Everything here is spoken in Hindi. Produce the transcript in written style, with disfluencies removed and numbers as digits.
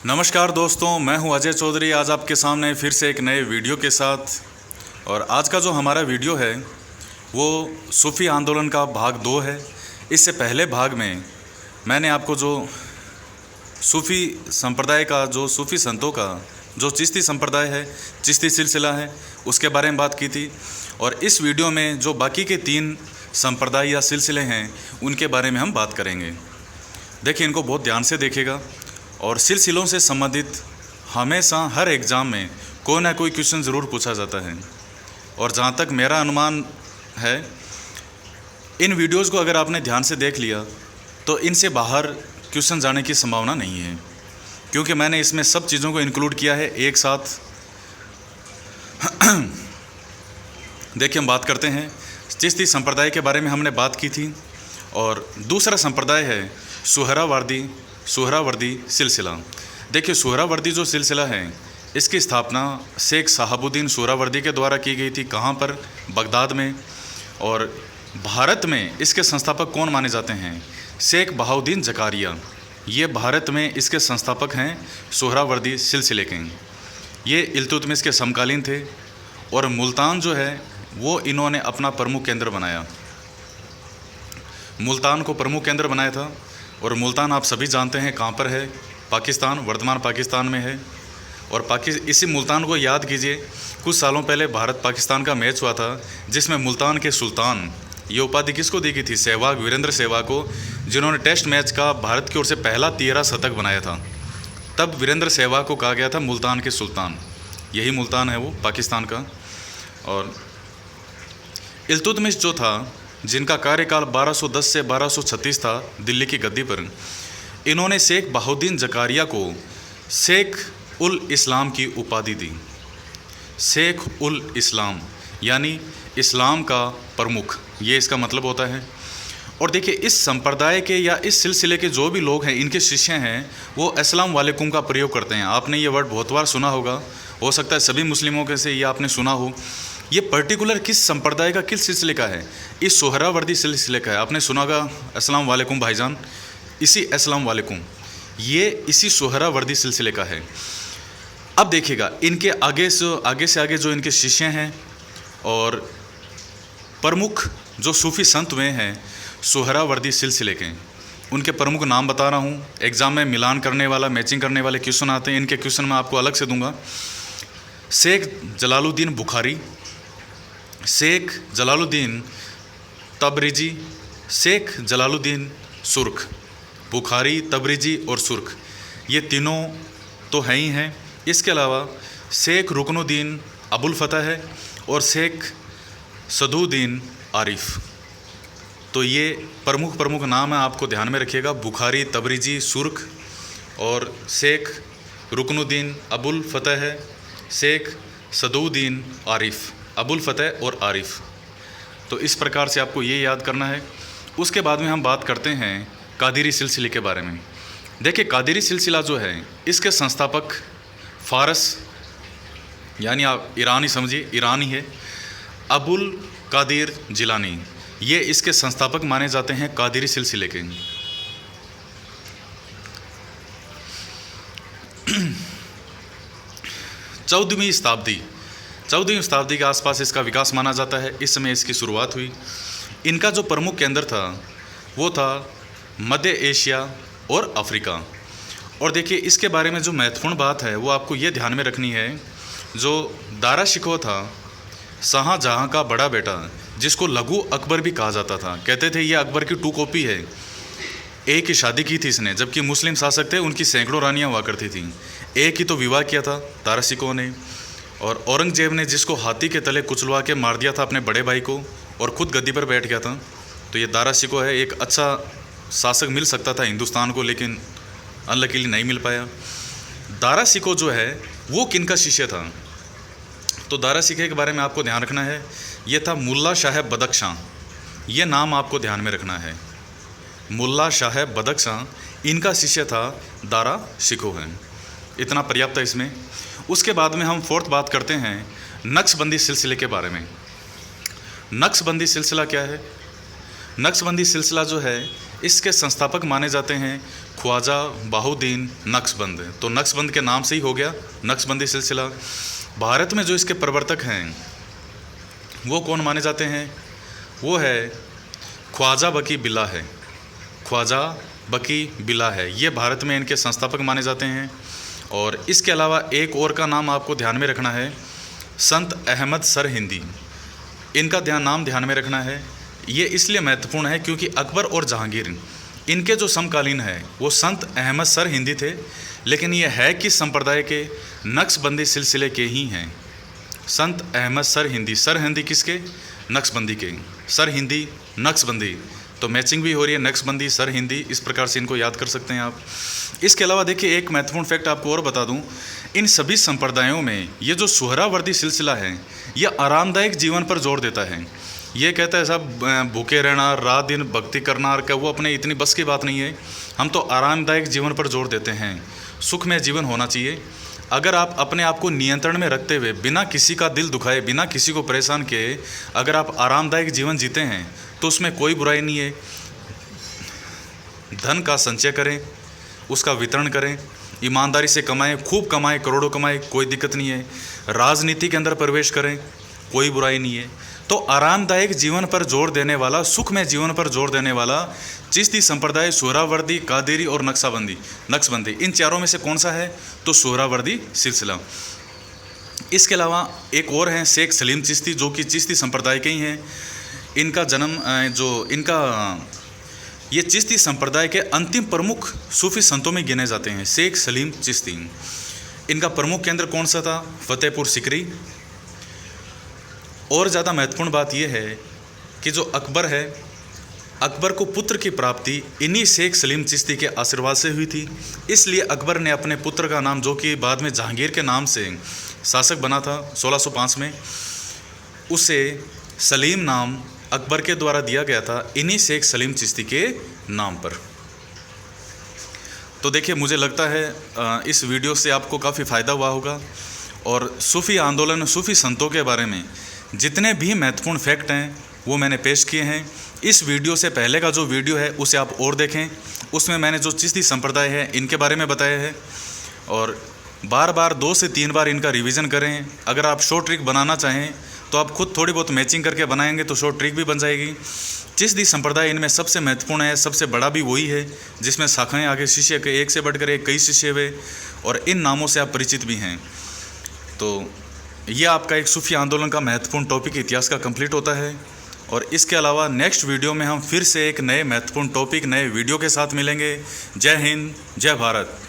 नमस्कार दोस्तों, मैं हूं अजय चौधरी। आज आपके सामने फिर से एक नए वीडियो के साथ। और आज का जो हमारा वीडियो है वो सूफ़ी आंदोलन का भाग 2 है। इससे पहले भाग में मैंने आपको जो सूफ़ी संप्रदाय का, जो सूफ़ी संतों का जो चिश्ती संप्रदाय है, चिश्ती सिलसिला है, उसके बारे में बात की थी। और इस वीडियो में जो बाकी के 3 संप्रदाय या सिलसिले हैं उनके बारे में हम बात करेंगे। देखिए, इनको बहुत ध्यान से देखिएगा। और सिलसिलों से संबंधित हमेशा हर एग्ज़ाम में कोई ना कोई क्वेश्चन ज़रूर पूछा जाता है। और जहाँ तक मेरा अनुमान है, इन वीडियोज़ को अगर आपने ध्यान से देख लिया तो इनसे बाहर क्वेश्चन जाने की संभावना नहीं है, क्योंकि मैंने इसमें सब चीज़ों को इंक्लूड किया है एक साथ। देखिए, हम बात करते हैं चिश्ती संप्रदाय के बारे में हमने बात की थी। और दूसरा संप्रदाय है सुहरावर्दी सिलसिला। देखिए, सुहरावर्दी जो सिलसिला है, इसकी स्थापना शेख शहाबुद्दीन सुहरावर्दी के द्वारा की गई थी। कहाँ पर? बगदाद में। और भारत में इसके संस्थापक कौन माने जाते हैं? शेख बहाउद्दीन ज़कारिया। ये भारत में इसके संस्थापक हैं सुहरावर्दी सिलसिले के। ये इल्तुतमिश के समकालीन थे। और मुल्तान जो है वो इन्होंने अपना प्रमुख केंद्र बनाया। मुल्तान को प्रमुख केंद्र बनाया था। और मुल्तान आप सभी जानते हैं कहाँ पर है? पाकिस्तान, वर्तमान पाकिस्तान में है। और इसी मुल्तान को याद कीजिए, कुछ सालों पहले भारत पाकिस्तान का मैच हुआ था जिसमें मुल्तान के सुल्तान, ये उपाधि किसको दी गई थी? सहवाग, वीरेंद्र सहवाग को, जिन्होंने टेस्ट मैच का भारत की ओर से पहला 13 शतक बनाया था। तब वीरेंद्र सहवाग को कहा गया था मुल्तान के सुल्तान। यही मुल्तान है वो पाकिस्तान का। और इल्तुतमिश जो था, जिनका कार्यकाल 1210 से 1236 था दिल्ली की गद्दी पर, इन्होंने शेख बहाउद्दीन ज़कारिया को शेख उल इस्लाम की उपाधि दी। शेख उल इस्लाम यानी इस्लाम का प्रमुख, ये इसका मतलब होता है। और देखिए, इस संप्रदाय के या इस सिलसिले के जो भी लोग हैं, इनके शिष्य हैं, वो अस्सलाम वालेकुम का प्रयोग करते हैं। आपने ये वर्ड बहुत बार सुना होगा, हो सकता है सभी मुस्लिमों के से ये आपने सुना हो। ये पर्टिकुलर किस संप्रदाय का, किस सिलसिले का है? इस सुहरावर्दी सिलसिले का है। आपने सुना होगा अस्सलाम वालेकुम भाईजान, इसी अस्सलाम वालेकुम, ये इसी सुहरावर्दी सिलसिले का है। अब देखिएगा, इनके आगे से आगे जो इनके शिष्य हैं और प्रमुख जो सूफ़ी संत हुए हैं सुहरावर्दी सिलसिले के, उनके प्रमुख नाम बता रहा हूँ। एग्ज़ाम में मिलान करने वाला, मैचिंग करने वाले क्वेश्चन आते हैं। इनके क्वेश्चन मैं आपको अलग से दूंगा। शेख जलालुद्दीन बुखारी, शेख जलालुद्दीन तबरेज़ी, शेख जलालुद्दीन सुर्ख। बुखारी, तबरेज़ी और सुर्ख, ये तीनों तो हैं ही हैं। इसके अलावा शेख रुकनुद्दीन अबुल फतह है और शेख सदुद्दीन आरिफ। तो ये प्रमुख नाम है, आपको ध्यान में रखिएगा। बुखारी, तबरेज़ी, सुर्ख और शेख रुकनुद्दीन अबुल फतह है, शेख सदुद्दीन आरिफ, अबुल फतह और आरिफ। तो इस प्रकार से आपको ये याद करना है। उसके बाद में हम बात करते हैं कादिरी सिलसिले के बारे में। देखिए, कादिरी सिलसिला जो है, इसके संस्थापक फ़ारस यानी आप ईरानी समझिए, ईरानी है, अबुल कादिर जिलानी। ये इसके संस्थापक माने जाते हैं कादिरी सिलसिले के। 14वीं शताब्दी के आसपास इसका विकास माना जाता है। इस समय इसकी शुरुआत हुई। इनका जो प्रमुख केंद्र था वो था मध्य एशिया और अफ्रीका। और देखिए, इसके बारे में जो महत्वपूर्ण बात है वो आपको ये ध्यान में रखनी है। जो दारा शिकोह था, शाहजहाँ का बड़ा बेटा, जिसको लघु अकबर भी कहा जाता था, कहते थे ये अकबर की 2 कॉपी है। एक ही शादी की थी इसने, जबकि मुस्लिम शासक थे, उनकी सैकड़ों रानियाँ हुआ करती थी। एक ही तो विवाह किया था दारा शिकोह ने। और औरंगजेब ने जिसको हाथी के तले कुचलवा के मार दिया था अपने बड़े भाई को, और ख़ुद गद्दी पर बैठ गया था। तो ये दारा शिकोह है। एक अच्छा शासक मिल सकता था हिंदुस्तान को, लेकिन अनलकीली नहीं मिल पाया। दारा शिकोह जो है वो किन का शिष्य था? तो दारा शिकोह के बारे में आपको ध्यान रखना है। ये था मुल्ला शाह बदख्शां। ये नाम आपको ध्यान में रखना है। मुल्ला शाह बदख्शां, इनका शिष्य था दारा शिकोह है। इतना पर्याप्त है इसमें। उसके बाद में हम 4th बात करते हैं नक्शबंदी सिलसिले के बारे में। नक्शबंदी सिलसिला क्या है? नक्शबंदी सिलसिला जो है, इसके संस्थापक माने जाते हैं ख्वाजा बहाउद्दीन नक्शबंद। तो नक्शबंद के नाम से ही हो गया नक्शबंदी सिलसिला। भारत में जो इसके प्रवर्तक हैं वो कौन माने जाते हैं? वो है ख्वाजा बकी बिल्ला है। ख्वाजा बकी बिल्ला है, ये भारत में इनके संस्थापक माने जाते हैं। और इसके अलावा एक और का नाम आपको ध्यान में रखना है, संत अहमद सरहिंदी। इनका नाम ध्यान में रखना है। ये इसलिए महत्वपूर्ण है क्योंकि अकबर और जहांगीर इनके जो समकालीन है वो संत अहमद सरहिंदी थे, लेकिन ये है किस संप्रदाय के? नक्शबंदी सिलसिले के ही हैं। संत अहमद सरहिंदी किसके? नक्शबंदी के। सरहिंदी नक्शबंदी, तो मैचिंग भी हो रही है, नक्शबंदी सरहिंदी, इस प्रकार से इनको याद कर सकते हैं आप। इसके अलावा देखिए एक महत्वपूर्ण फैक्ट आपको और बता दूं, इन सभी संप्रदायों में ये जो सुहरावर्दी सिलसिला है ये आरामदायक जीवन पर जोर देता है। ये कहता है साहब भूखे रहना, रात दिन भक्ति करना, क्या वो अपने इतनी बस की बात नहीं है। हम तो आरामदायक जीवन पर जोर देते हैं, सुखमय जीवन होना चाहिए। अगर आप अपने आप को नियंत्रण में रखते हुए बिना किसी का दिल दुखाए, बिना किसी को परेशान किए अगर आप आरामदायक जीवन जीते हैं तो उसमें कोई बुराई नहीं है। धन का संचय करें, उसका वितरण करें, ईमानदारी से कमाएं, खूब कमाएं, करोड़ों कमाएं, कोई दिक्कत नहीं है। राजनीति के अंदर प्रवेश करें, कोई बुराई नहीं है। तो आरामदायक जीवन पर जोर देने वाला, सुखमय जीवन पर जोर देने वाला चिश्ती संप्रदाय सुहरावर्दी, कादेरी और नक्शबंदी, इन चारों में से कौन सा है? तो सुहरावर्दी सिलसिला। इसके अलावा एक और हैं शेख सलीम चिश्ती, जो कि चिश्ती संप्रदाय के ही हैं। इनका जन्म ये चिश्ती संप्रदाय के अंतिम प्रमुख सूफी संतों में गिने जाते हैं, शेख सलीम चिश्ती। इनका प्रमुख केंद्र कौन सा था? फतेहपुर सिकरी। और ज़्यादा महत्वपूर्ण बात यह है कि जो अकबर है, अकबर को पुत्र की प्राप्ति इन्हीं शेख सलीम चिश्ती के आशीर्वाद से हुई थी। इसलिए अकबर ने अपने पुत्र का नाम, जो कि बाद में जहांगीर के नाम से शासक बना था 1605 में, उसे सलीम नाम अकबर के द्वारा दिया गया था, इन्हीं शेख सलीम चिश्ती के नाम पर। तो देखिए मुझे लगता है इस वीडियो से आपको काफ़ी फ़ायदा हुआ होगा। और सूफ़ी आंदोलन, सूफ़ी संतों के बारे में जितने भी महत्वपूर्ण फैक्ट हैं वो मैंने पेश किए हैं। इस वीडियो से पहले का जो वीडियो है उसे आप और देखें, उसमें मैंने जो चिश्ती संप्रदाय है इनके बारे में बताया है। और बार बार 2 से 3 बार इनका रिवीजन करें। अगर आप शॉर्ट ट्रिक बनाना चाहें तो आप खुद थोड़ी बहुत मैचिंग करके बनाएंगे तो शॉर्ट ट्रिक भी बन जाएगी। चिश्ती संप्रदाय इनमें सबसे महत्वपूर्ण है, सबसे बड़ा भी वही है, जिसमें शाखाएँ आगे शिष्य के एक से बढ़कर एक कई शिष्य हुए, और इन नामों से आप परिचित भी हैं। तो यह आपका एक सूफी आंदोलन का महत्वपूर्ण टॉपिक इतिहास का कंप्लीट होता है। और इसके अलावा नेक्स्ट वीडियो में हम फिर से एक नए महत्वपूर्ण टॉपिक, नए वीडियो के साथ मिलेंगे। जय हिंद, जय भारत।